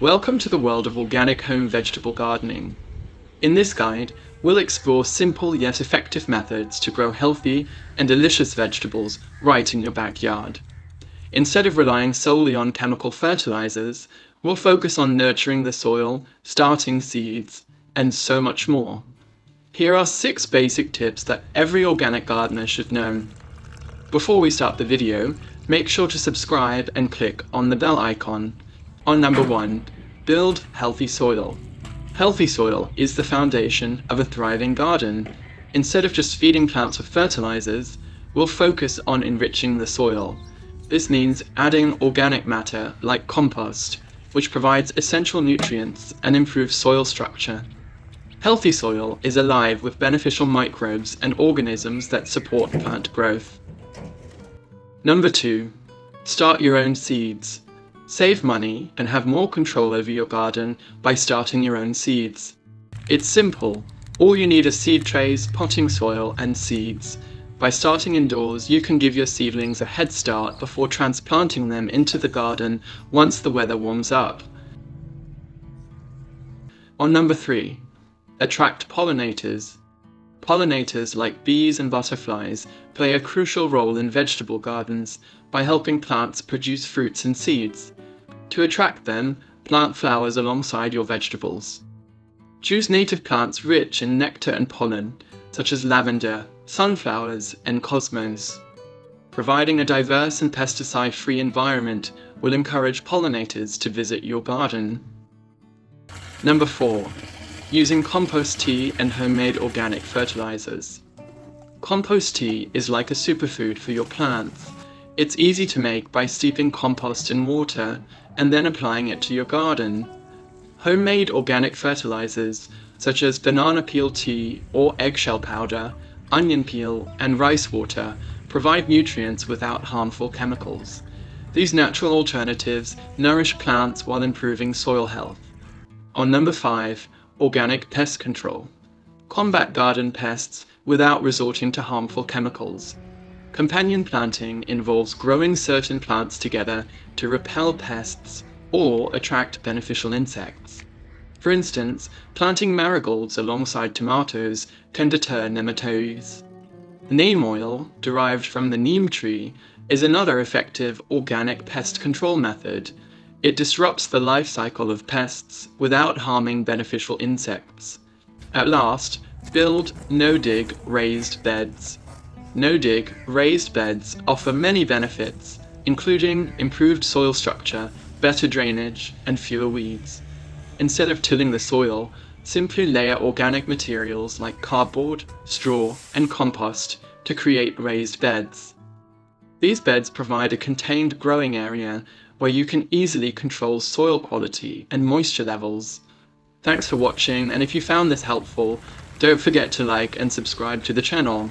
Welcome to the world of organic home vegetable gardening. In this guide, we'll explore simple yet effective methods to grow healthy and delicious vegetables right in your backyard. Instead of relying solely on chemical fertilizers, we'll focus on nurturing the soil, starting seeds, and so much more. Here are 6 basic tips that every organic gardener should know. Before we start the video, make sure to subscribe and click on the bell icon. On number 1, build healthy soil. Healthy soil is the foundation of a thriving garden. Instead of just feeding plants with fertilizers, we'll focus on enriching the soil. This means adding organic matter like compost, which provides essential nutrients and improves soil structure. Healthy soil is alive with beneficial microbes and organisms that support plant growth. Number 2, start your own seeds. Save money and have more control over your garden by starting your own seeds. It's simple. All you need are seed trays, potting soil, and seeds. By starting indoors, you can give your seedlings a head start before transplanting them into the garden once the weather warms up. On number 3, attract pollinators. Pollinators like bees and butterflies play a crucial role in vegetable gardens by helping plants produce fruits and seeds. To attract them, plant flowers alongside your vegetables. Choose native plants rich in nectar and pollen, such as lavender, sunflowers, and cosmos. Providing a diverse and pesticide-free environment will encourage pollinators to visit your garden. Number 4, using compost tea and homemade organic fertilizers. Compost tea is like a superfood for your plants. It's easy to make by steeping compost in water and then applying it to your garden. Homemade organic fertilizers, such as banana peel tea or eggshell powder, onion peel, and rice water, provide nutrients without harmful chemicals. These natural alternatives nourish plants while improving soil health. On number 5, organic pest control. Combat garden pests without resorting to harmful chemicals. Companion planting involves growing certain plants together to repel pests or attract beneficial insects. For instance, planting marigolds alongside tomatoes can deter nematodes. Neem oil, derived from the neem tree, is another effective organic pest control method. It disrupts the life cycle of pests without harming beneficial insects. At last, build no-dig raised beds. No-dig raised beds offer many benefits, including improved soil structure, better drainage, and fewer weeds. Instead of tilling the soil, simply layer organic materials like cardboard, straw, and compost to create raised beds. These beds provide a contained growing area where you can easily control soil quality and moisture levels. Thanks for watching, and if you found this helpful, don't forget to like and subscribe to the channel.